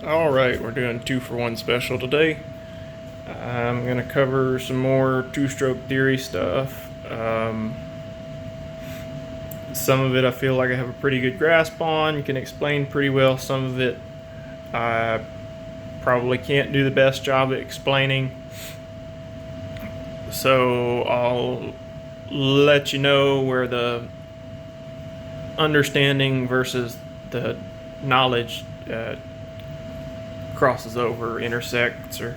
Alright, we're doing 2-for-1 special today. I'm going to cover some more two-stroke theory stuff. Some of it I feel like I have a pretty good grasp on, can explain pretty well. Some of it I probably can't do the best job at explaining. So I'll let you know where the understanding versus the knowledge crosses over, intersects, or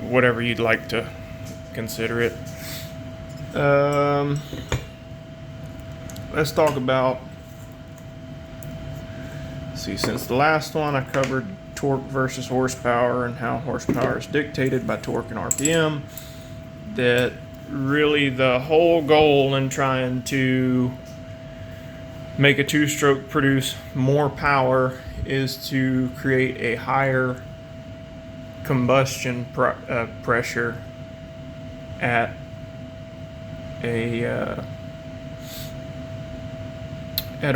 whatever you'd like to consider it. Let's talk about, since the last one I covered torque versus horsepower and how horsepower is dictated by torque and RPM, that really the whole goal in trying to make a two-stroke produce more power is to create a higher combustion pressure at a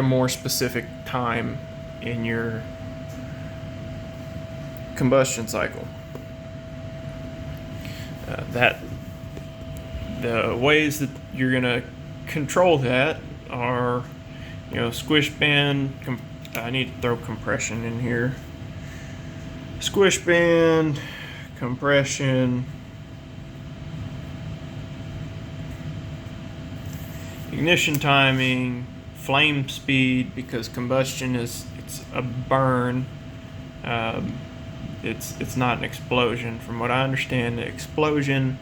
more specific time in your combustion cycle. That the ways that you're gonna control that are, squish band. I need to throw compression in here. Squish band, compression, ignition timing, flame speed, because combustion it's a burn. It's not an explosion. From what I understand, the explosion,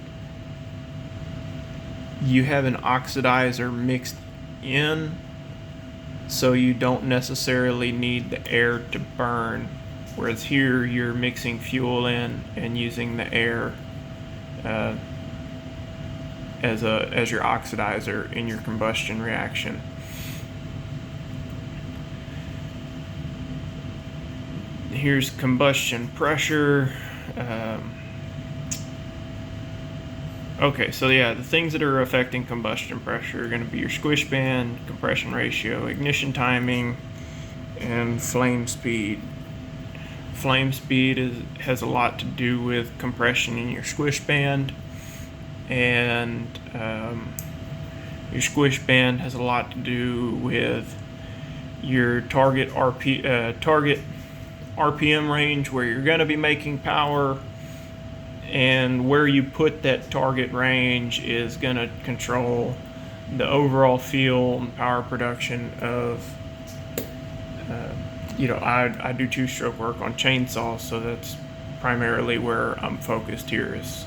you have an oxidizer mixed in, so you don't necessarily need the air to burn. Whereas here, you're mixing fuel in and using the air as your oxidizer in your combustion reaction. Here's combustion pressure. Okay, so yeah, the things that are affecting combustion pressure are going to be your squish band, compression ratio, ignition timing, and flame speed. Flame speed has a lot to do with compression in your squish band, and your squish band has a lot to do with your target RPM range, where you're going to be making power, and where you put that target range is going to control the overall feel and power production of I do two-stroke work on chainsaws, so that's primarily where I'm focused here, is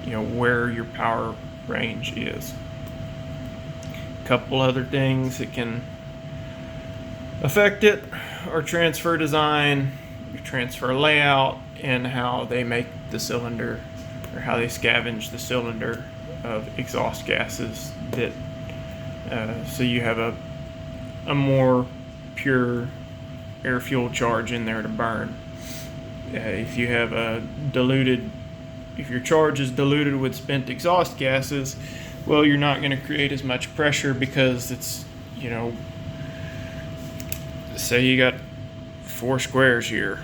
where your power range is. A couple other things that can affect it are transfer design, your transfer layout, and how they make the cylinder, or how they scavenge the cylinder of exhaust gases, that so you have a more pure air fuel charge in there to burn. If your charge is diluted with spent exhaust gases, well, you're not going to create as much pressure, because it's, say you got 4 squares here,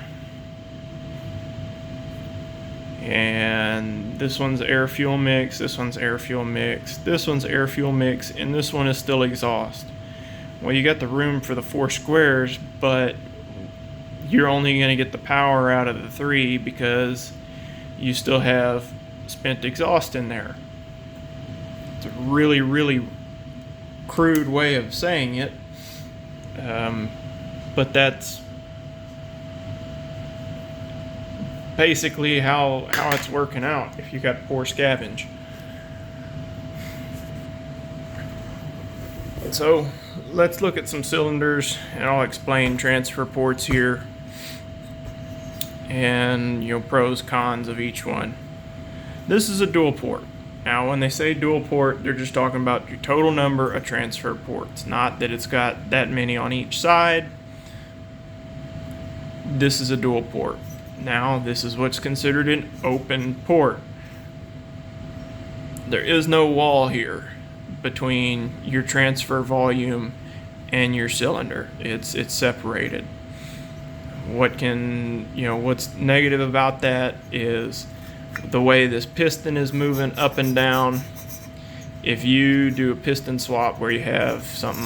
and this one's air fuel mix, this one's air fuel mix, this one's air fuel mix, and this one is still exhaust. Well, you got the room for the 4 squares, but you're only going to get the power out of the 3 because you still have spent exhaust in there. It's a really, really crude way of saying it, but that's basically how it's working out if you got poor scavenge. So let's look at some cylinders, and I'll explain transfer ports here, and pros, cons of each one. This is a dual port. Now, when they say dual port, they're just talking about your total number of transfer ports, not that it's got that many on each side. This is a dual port. Now, this is what's considered an open port. There is no wall here between your transfer volume and your cylinder. It's separated. What's negative about that is the way this piston is moving up and down. If you do a piston swap where you have something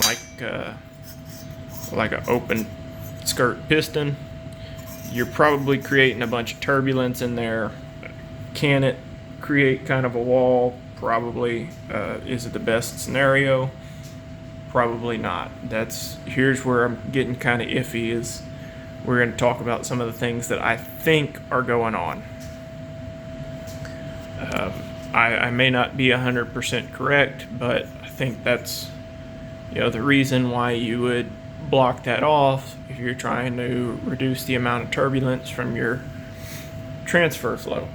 like an open skirt piston, you're probably creating a bunch of turbulence in there. Can it create kind of a wall? Probably. Is it the best scenario? Probably not. Here's where I'm getting kind of iffy, is we're going to talk about some of the things that I think are going on. I may not be 100% correct, but I think that's the reason why you would block that off if you're trying to reduce the amount of turbulence from your transfer flow,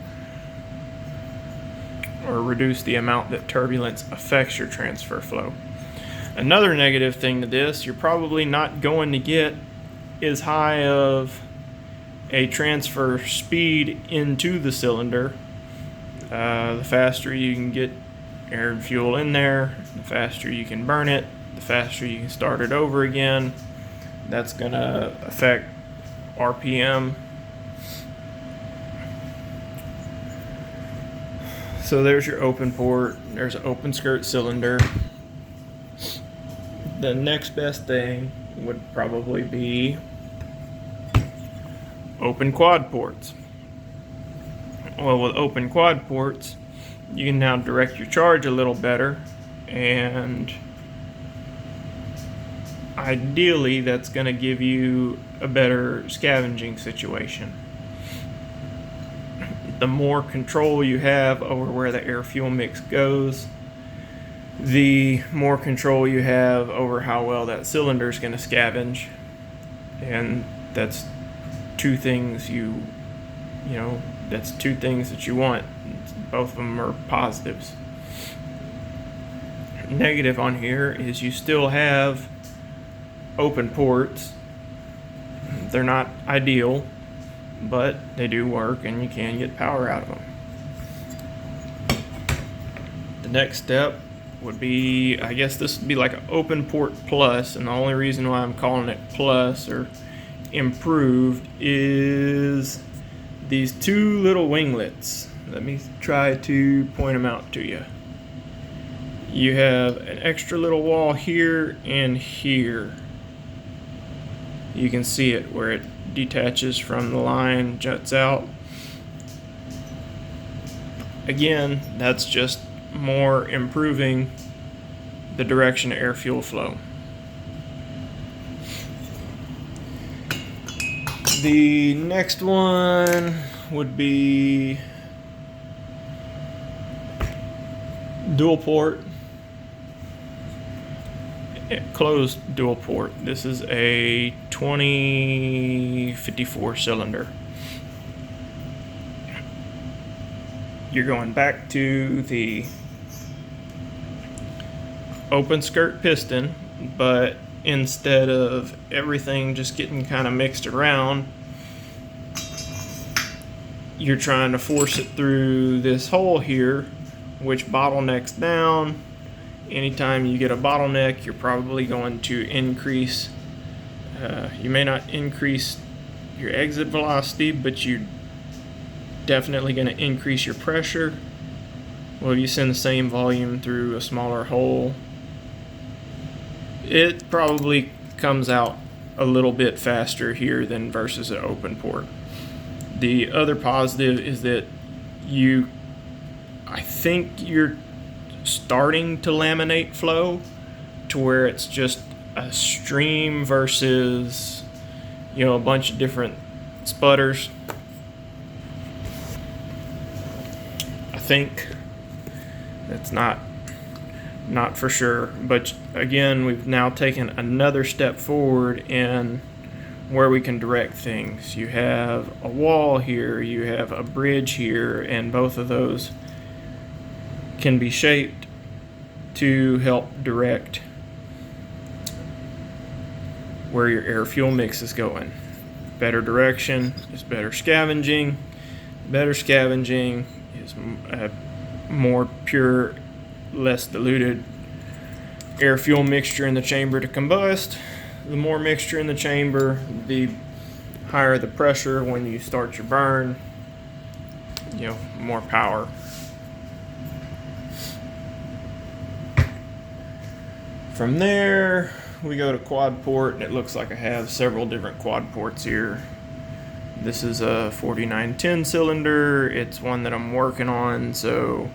or reduce the amount that turbulence affects your transfer flow. Another negative thing to this, you're probably not going to get as high of a transfer speed into the cylinder. The faster you can get air and fuel in there, the faster you can burn it, the faster you can start it over again. That's going to affect RPM. So there's your open port, there's an open skirt cylinder. The next best thing would probably be open quad ports. Well, with open quad ports, you can now direct your charge a little better, and ideally that's going to give you a better scavenging situation. The more control you have over where the air fuel mix goes, the more control you have over how well that cylinder is going to scavenge. And that's two things that you want. Both of them are positives. Negative on here is you still have open ports. They're not ideal, but they do work and you can get power out of them. The next step would be, I guess this would be like an open port plus, and the only reason why I'm calling it plus or improved is these two little winglets. Let me try to point them out to you. You have an extra little wall here and here. You can see it where it detaches from the line, juts out. Again, that's just more improving the direction of air fuel flow. The next one would be dual port, closed dual port. This is a 2054 cylinder. You're going back to the open skirt piston, but instead of everything just getting kind of mixed around, you're trying to force it through this hole here, which bottlenecks down. Anytime you get a bottleneck, you're probably going to increase, you may not increase your exit velocity, but you're definitely going to increase your pressure. Well, if you send the same volume through a smaller hole, it probably comes out a little bit faster here than versus an open port. The other positive is that I think you're starting to laminate flow to where it's just a stream versus a bunch of different sputters. I think that's not for sure, but again, we've now taken another step forward in where we can direct things. You have a wall here, you have a bridge here, and both of those can be shaped to help direct where your air fuel mix is going. Better direction is better scavenging. Better scavenging is a more pure, less diluted air fuel mixture in the chamber to combust. The more mixture in the chamber, the higher the pressure when you start your burn, you know, more power. From there, we go to quad port, and it looks like I have several different quad ports here. This is a 4910 cylinder. It's one that I'm working on, so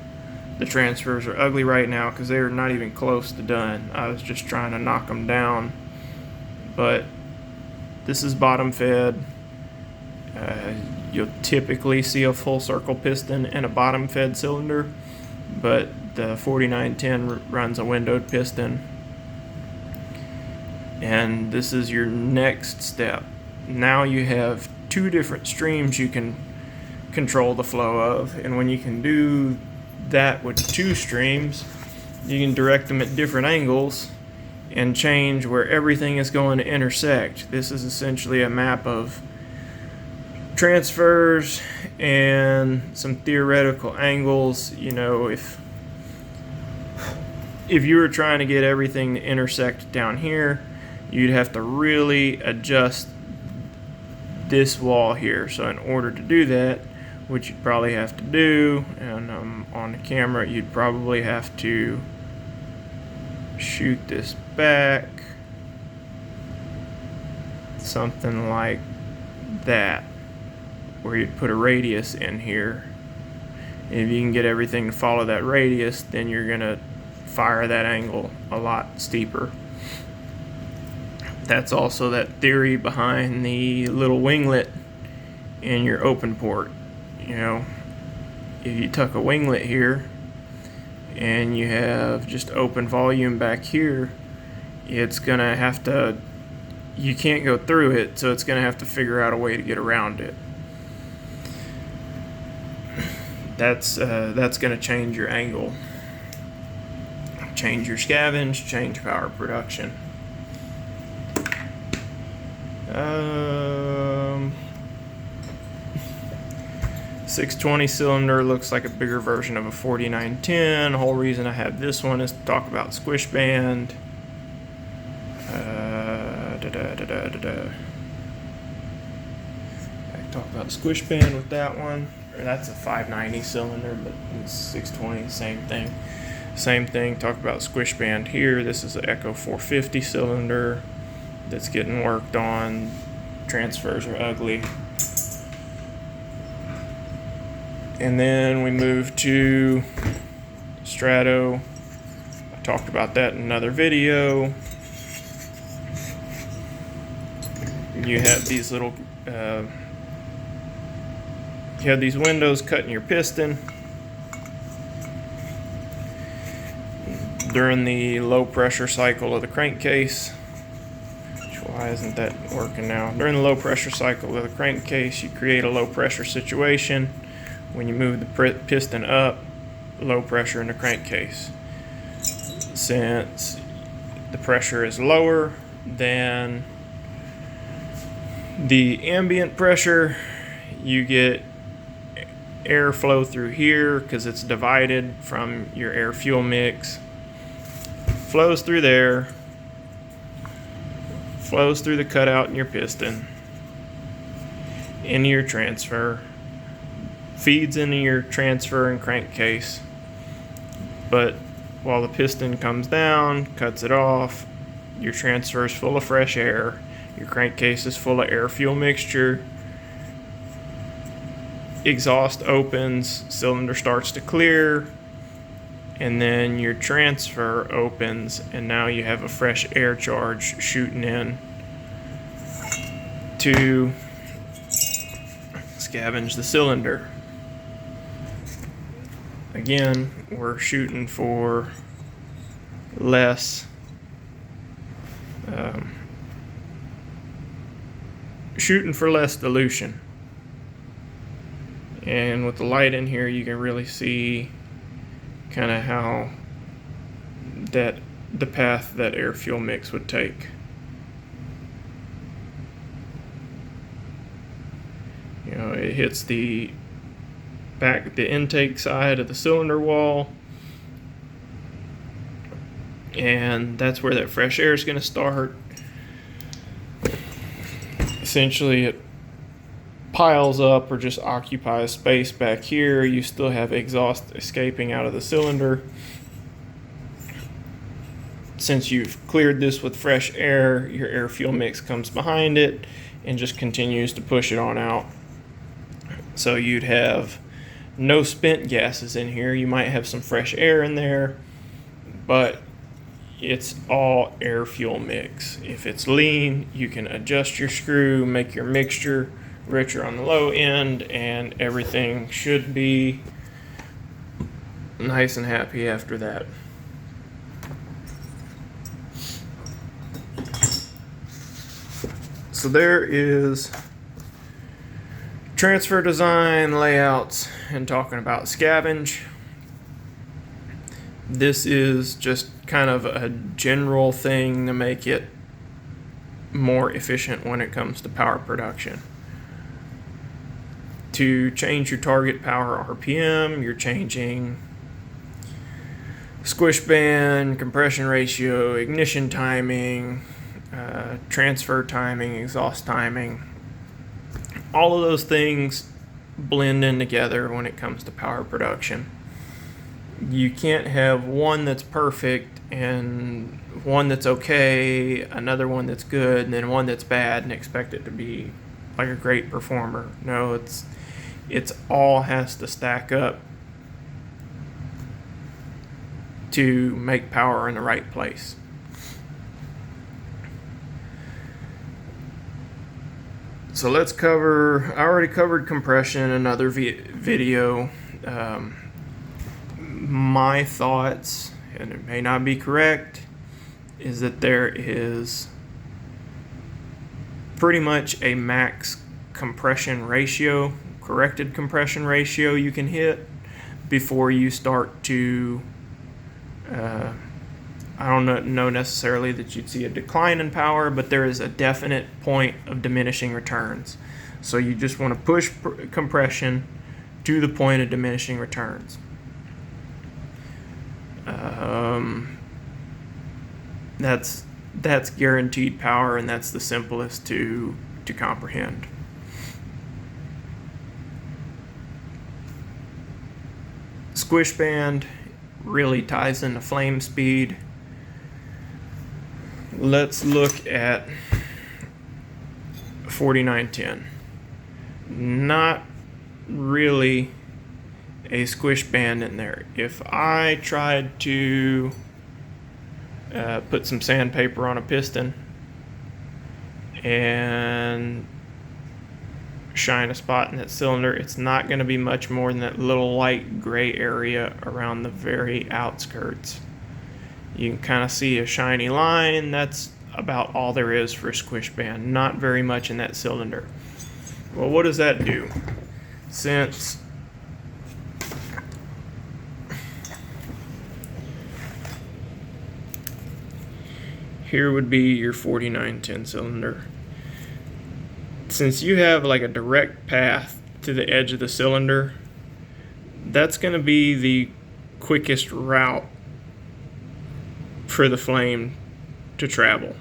the transfers are ugly right now because they're not even close to done. I was just trying to knock them down. But this is bottom fed. You'll typically see a full circle piston and a bottom fed cylinder, but the 4910 runs a windowed piston. And this is your next step. Now you have two different streams you can control the flow of, and when you can do that with two streams, you can direct them at different angles and change where everything is going to intersect. This is essentially a map of transfers and some theoretical angles. You know, if you were trying to get everything to intersect down here, you'd have to really adjust this wall here. So in order to do that, what you'd probably have to do, and on the camera, you'd probably have to shoot this back something like that, where you'd put a radius in here. If you can get everything to follow that radius, then you're gonna fire that angle a lot steeper. That's also that theory behind the little winglet in your open port. You know, if you tuck a winglet here and you have just open volume back here, it's gonna have to, you can't go through it, so it's gonna have to figure out a way to get around it. That's gonna change your angle, change your scavenge, change power production. 620 cylinder looks like a bigger version of a 4910. The whole reason I have this one is to talk about Squish band. I talk about Squish band with that one. That's a 590 cylinder, but it's 620, same thing. Same thing. Talk about Squish band here. This is an Echo 450 cylinder that's getting worked on. Transfers are ugly. And then we move to Strato. I talked about that in another video. You have these little you have these windows cutting your piston. During the low pressure cycle of the crankcase, why isn't that working now? During the low pressure cycle of the crankcase, you create a low pressure situation. When you move the piston up, low pressure in the crankcase. Since the pressure is lower than the ambient pressure, you get airflow through here because it's divided from your air fuel mix. Flows through there, flows through the cutout in your piston, into your transfer, feeds into your transfer and crankcase. But while the piston comes down, cuts it off, your transfer is full of fresh air, your crankcase is full of air fuel mixture, exhaust opens, cylinder starts to clear, and then your transfer opens, and now you have a fresh air charge shooting in to scavenge the cylinder. Again, we're shooting for less dilution. And with the light in here, you can really see kind of how the path that air fuel mix would take. You know, it hits the intake side of the cylinder wall, and that's where that fresh air is going to start. Essentially, piles up or just occupies space back here, you still have exhaust escaping out of the cylinder. Since you've cleared this with fresh air, your air fuel mix comes behind it and just continues to push it on out. So you'd have no spent gases in here. You might have some fresh air in there, but it's all air fuel mix. If it's lean, you can adjust your screw, make your mixture richer on the low end, and everything should be nice and happy after that. So there is transfer design, layouts, and talking about scavenge. This is just kind of a general thing to make it more efficient when it comes to power production. To change your target power RPM, you're changing squish band, compression ratio, ignition timing, transfer timing, exhaust timing. All of those things blend in together when it comes to power production. You can't have one that's perfect and one that's okay, another one that's good, and then one that's bad and expect it to be like a great performer. No, it's all has to stack up to make power in the right place. So let's cover, I already covered compression in another video. My thoughts, and it may not be correct, is that there is pretty much a max compression ratio, corrected compression ratio you can hit before you start to, I don't know necessarily that you'd see a decline in power, but there is a definite point of diminishing returns. So you just want to push compression to the point of diminishing returns. That's guaranteed power, and that's the simplest to comprehend. Squish band really ties into flame speed. Let's look at 4910. Not really a squish band in there. If I tried to put some sandpaper on a piston and shine a spot in that cylinder, it's not going to be much more than that little light gray area around the very outskirts. You can kind of see a shiny line. That's about all there is for a squish band. Not very much in that cylinder. Well, what does that do? Since here would be your 4910 cylinder. Since you have like a direct path to the edge of the cylinder, that's going to be the quickest route for the flame to travel.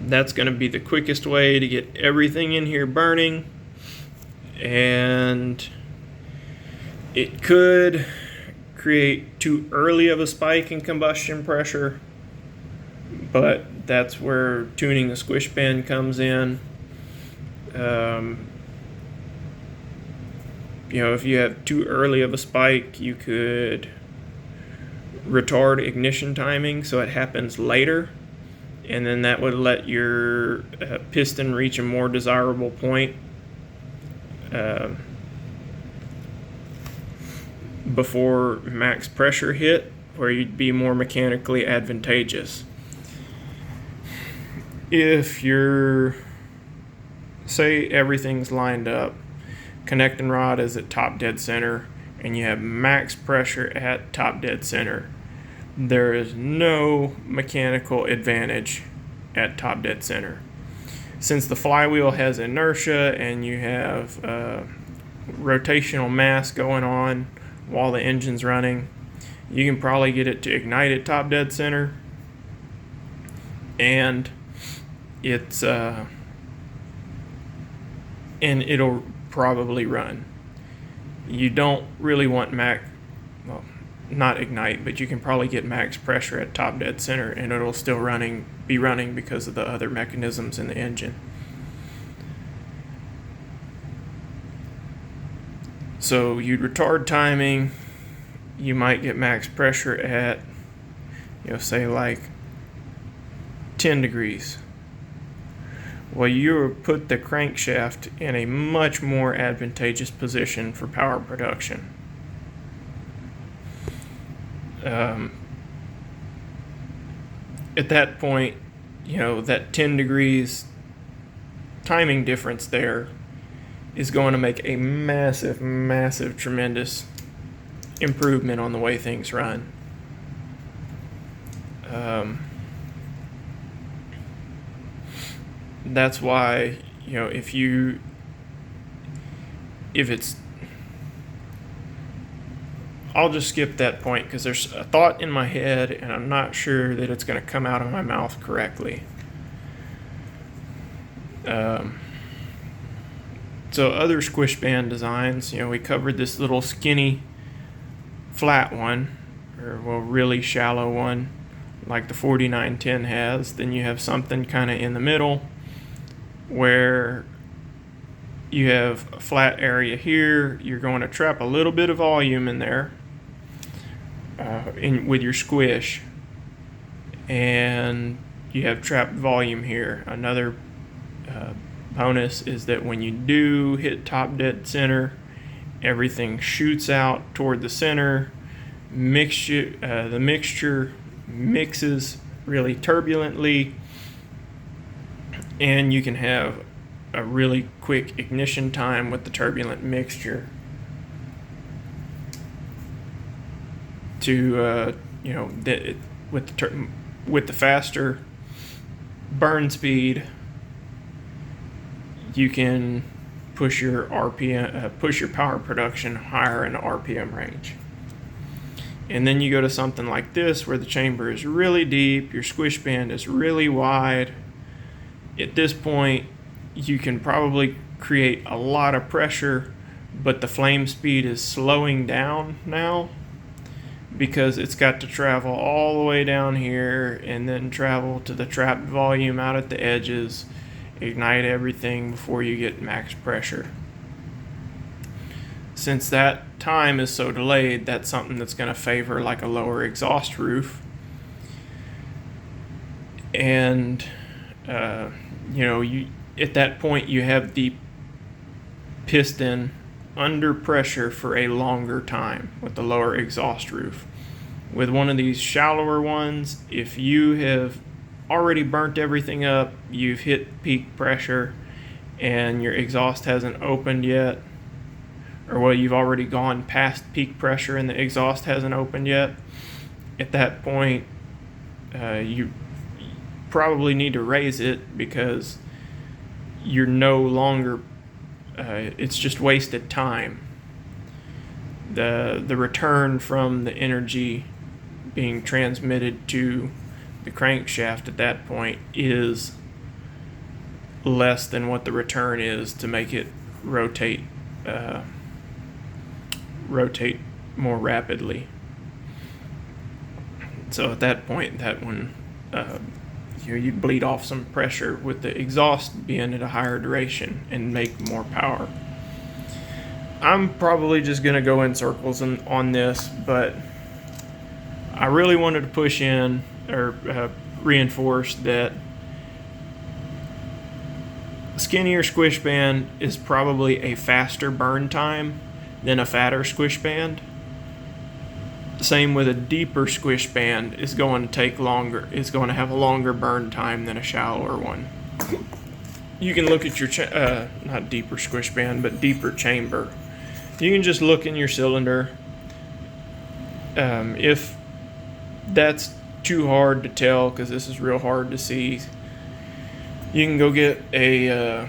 That's going to be the quickest way to get everything in here burning, and it could create too early of a spike in combustion pressure, but that's where tuning the squish band comes in. If you have too early of a spike, you could retard ignition timing so it happens later, and then that would let your piston reach a more desirable point before max pressure hit, where you'd be more mechanically advantageous. If you're, say everything's lined up, connecting rod is at top dead center, and you have max pressure at top dead center, there is no mechanical advantage at top dead center. Since the flywheel has inertia and you have rotational mass going on while the engine's running, you can probably get it to ignite at top dead center, and it's and it'll probably run. You don't really want well, not ignite, but you can probably get max pressure at top dead center, and it'll still be running because of the other mechanisms in the engine. So you'd retard timing, you might get max pressure at, say like 10 degrees. Well, you put the crankshaft in a much more advantageous position for power production. At that point, that 10 degrees timing difference there is going to make a massive, massive, tremendous improvement on the way things run. That's why, if it's, I'll just skip that point because there's a thought in my head and I'm not sure that it's going to come out of my mouth correctly. So other squish band designs, we covered this little skinny flat one, or really shallow one like the 4910 has. Then you have something kind of in the middle where you have a flat area here. You're going to trap a little bit of volume in there with your squish, and you have trapped volume here. Another bonus is that when you do hit top dead center, everything shoots out toward the center. The mixture mixes really turbulently, and you can have a really quick ignition time with the turbulent mixture to with the faster burn speed, you can push your power production higher in the RPM range. And then you go to something like this where the chamber is really deep, your squish band is really wide. At this point, you can probably create a lot of pressure, but the flame speed is slowing down now because it's got to travel all the way down here and then travel to the trapped volume out at the edges, ignite everything before you get max pressure. Since that time is so delayed, that's something that's going to favor like a lower exhaust roof. And at that point you have the piston under pressure for a longer time with the lower exhaust roof. With one of these shallower ones, if you have already burnt everything up, you've hit peak pressure, and your exhaust hasn't opened yet, or you've already gone past peak pressure and the exhaust hasn't opened yet, at that point you probably need to raise it because you're no longer it's just wasted time. The return from the energy being transmitted to the crankshaft at that point is less than what the return is to make it rotate more rapidly. So at that point, that one you'd bleed off some pressure with the exhaust being at a higher duration and make more power. I'm probably just going to go in circles on this, but I really wanted to push in or reinforce that skinnier squish band is probably a faster burn time than a fatter squish band. Same with a deeper squish band is going to take longer. It's going to have a longer burn time than a shallower one. You can look at your not deeper squish band, but deeper chamber. You can just look in your cylinder. If that's too hard to tell, because this is real hard to see, you can go get a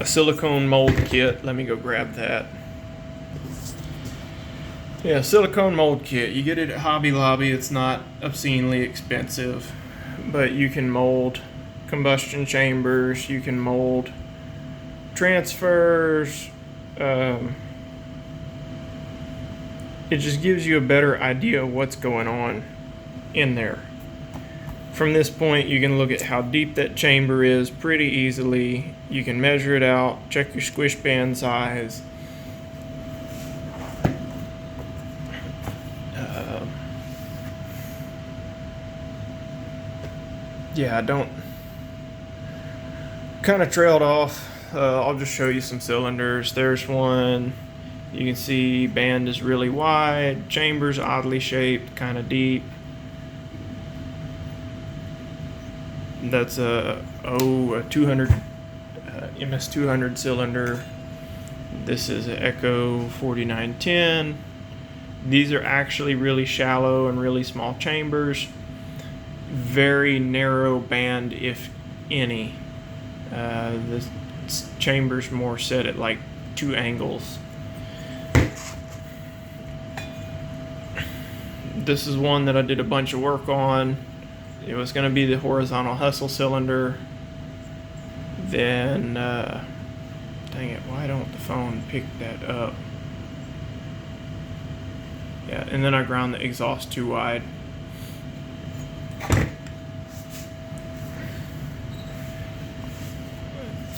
silicone mold kit. Let me go grab that. Yeah, silicone mold kit. You get it at Hobby Lobby. It's not obscenely expensive, but you can mold combustion chambers. You can mold transfers. It just gives you a better idea of what's going on in there. From this point, you can look at how deep that chamber is pretty easily. You can measure it out, check your squish band size. Yeah, I don't. Kind of trailed off. I'll just show you some cylinders. There's one. You can see band is really wide, chamber's oddly shaped, kind of deep. That's a 200 MS200 cylinder. This is an Echo 4910. These are actually really shallow and really small chambers. Very narrow band, if any. This chamber's more set at like 2 angles. This is one that I did a bunch of work on. It was going to be the horizontal hustle cylinder. Then, dang it, why don't the phone pick that up? Yeah, and then I ground the exhaust too wide.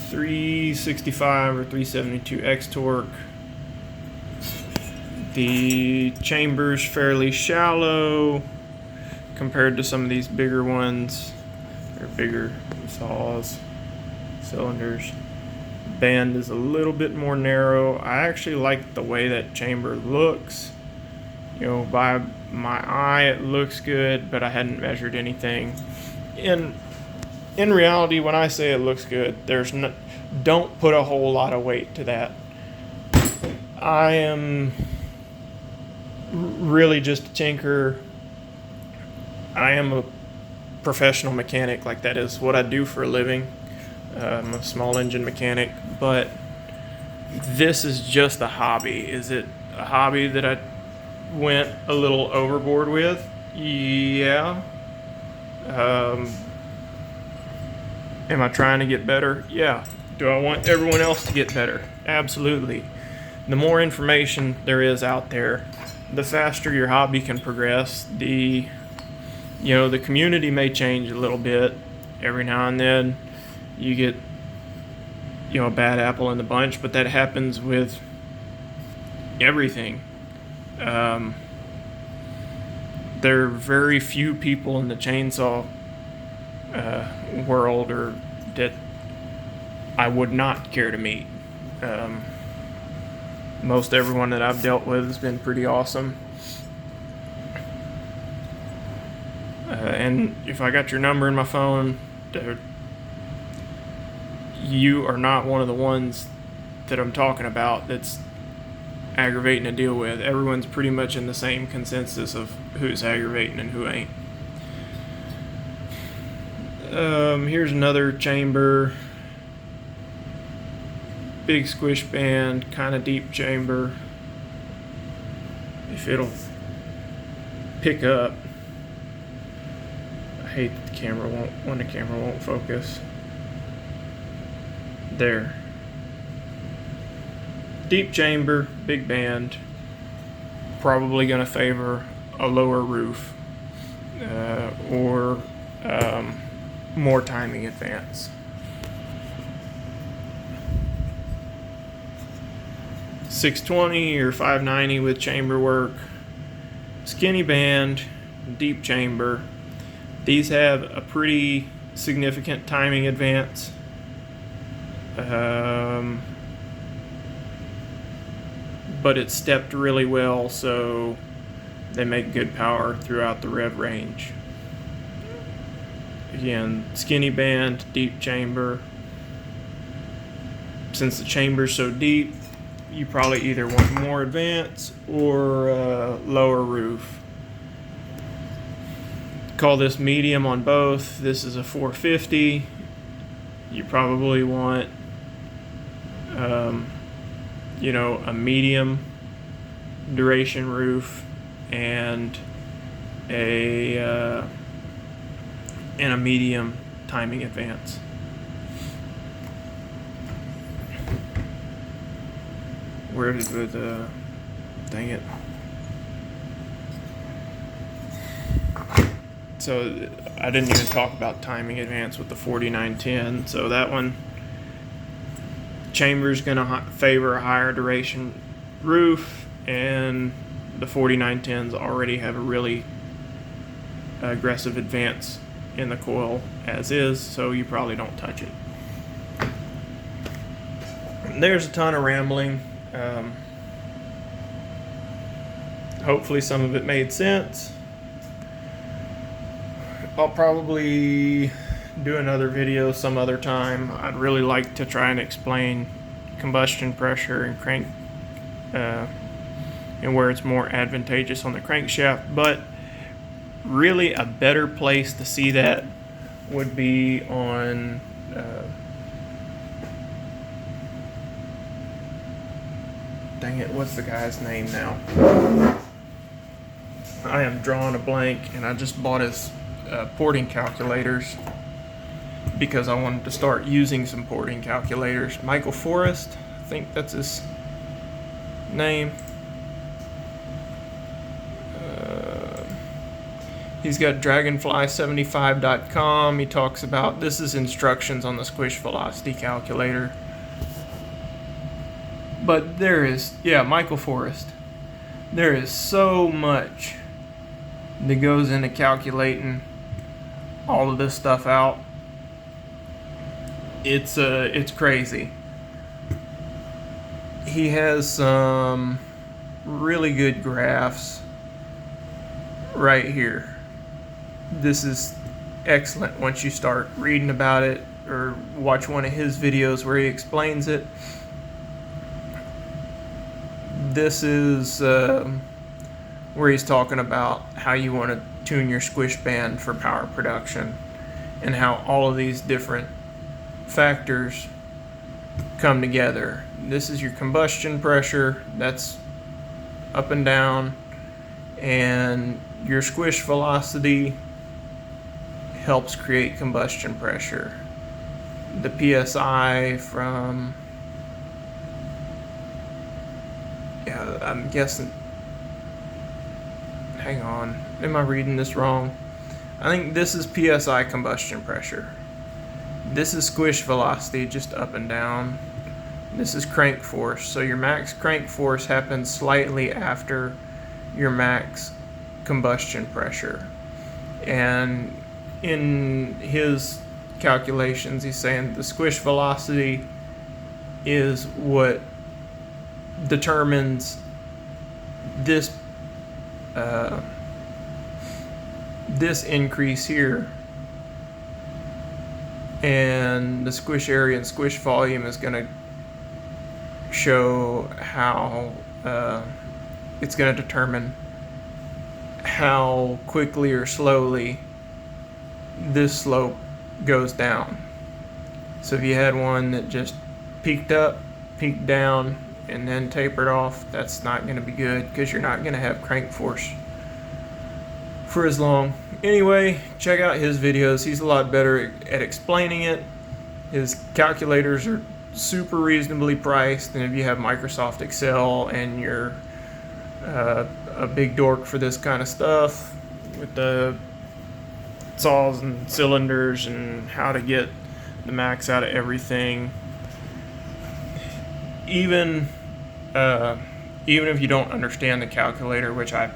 .365 or 372 X torque. The chamber's fairly shallow compared to some of these bigger ones, or bigger saws, cylinders. Band is a little bit more narrow. I actually like the way that chamber looks. You know, by my eye it looks good, but I hadn't measured anything. In reality, when I say it looks good, don't put a whole lot of weight to that. I am really just a tinker. I am a professional mechanic, like that is what I do for a living. I'm a small engine mechanic, but this is just a hobby. Is it a hobby that I went a little overboard with? Yeah. Am I trying to get better? Yeah. Do I want everyone else to get better? Absolutely. The more information there is out there, the faster your hobby can progress. The community may change a little bit. Every now and then you get, a bad apple in the bunch, but that happens with everything. There are very few people in the chainsaw world or that I would not care to meet. Most everyone that I've dealt with has been pretty awesome. And if I got your number in my phone, you are not one of the ones that I'm talking about that's aggravating to deal with. Everyone's pretty much in the same consensus of who's aggravating and who ain't. Here's another chamber. Big squish band, kind of deep chamber. If it'll pick up. I hate that the camera won't focus. There. Deep chamber, big band. Probably gonna favor a lower roof or more timing advance. .620 or 590 with chamber work. Skinny band, deep chamber. These have a pretty significant timing advance. But it's stepped really well, so they make good power throughout the rev range. Again, skinny band, deep chamber. Since the chamber's so deep, you probably either want more advance or lower roof. Call this medium on both. This is a 450. You probably want a medium duration roof and a medium timing advance. where did the dang it. So I didn't even talk about timing advance with the 4910. So that one, chamber's gonna favor a higher duration roof, and the 4910s already have a really aggressive advance in the coil as is, so you probably don't touch it. There's a ton of rambling. Hopefully some of it made sense. I'll probably do another video some other time. I'd really like to try and explain combustion pressure and crank and where it's more advantageous on the crankshaft, but really a better place to see that would be on dang it, what's the guy's name now? I am drawing a blank, and I just bought his porting calculators because I wanted to start using some porting calculators. Michael Forrest, I think that's his name. He's got dragonfly75.com. He talks about, this is instructions on the squish velocity calculator. But there is, yeah, Michael Forrest. There is so much that goes into calculating all of this stuff out. It's crazy. He has some really good graphs right here. This is excellent once you start reading about it or watch one of his videos where he explains it. This is where he's talking about how you want to tune your squish band for power production and how all of these different factors come together. This is your combustion pressure, that's up and down, and your squish velocity helps create combustion pressure. The PSI from, yeah, I'm guessing, hang on, am I reading this wrong? I think this is PSI combustion pressure. This is squish velocity, just up and down. This is crank force. So your max crank force happens slightly after your max combustion pressure. And in his calculations, he's saying the squish velocity is what determines this this increase here, and the squish area and squish volume is going to show how it's going to determine how quickly or slowly this slope goes down. So if you had one that just peaked up, peaked down, and then tapered off, that's not going to be good because you're not going to have crank force for as long. Anyway, check out his videos. He's a lot better at explaining it. His calculators are super reasonably priced, and if you have Microsoft Excel and you're a big dork for this kind of stuff with the saws and cylinders and how to get the max out of everything, even if you don't understand the calculator, which I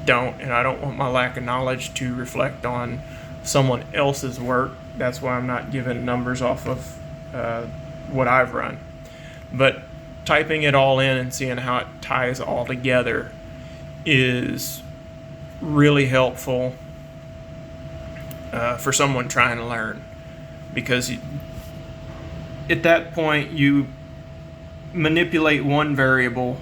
don't, and I don't want my lack of knowledge to reflect on someone else's work. That's why I'm not giving numbers off of what I've run. But typing it all in and seeing how it ties all together is really helpful for someone trying to learn, because at that point you manipulate one variable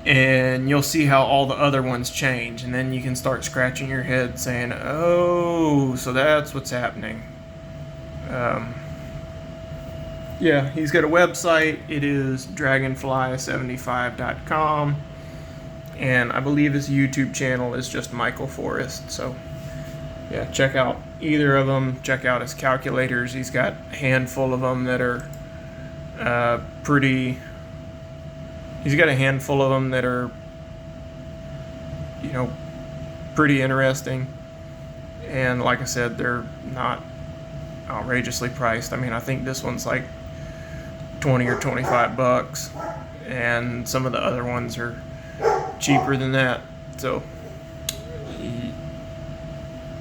and you'll see how all the other ones change, and then you can start scratching your head saying, oh, so that's what's happening. Yeah, he's got a website. It is dragonfly75.com, and I believe his YouTube channel is just Michael Forrest. So yeah, check out either of them. Check out his calculators. He's got a handful of them that are pretty He's got a handful of them that are, you know, pretty interesting. And like I said, they're not outrageously priced. I mean, I think this one's like 20 or 25 bucks, and some of the other ones are cheaper than that. So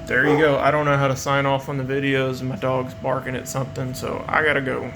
there you go. I don't know how to sign off on the videos, and my dog's barking at something, so I gotta go.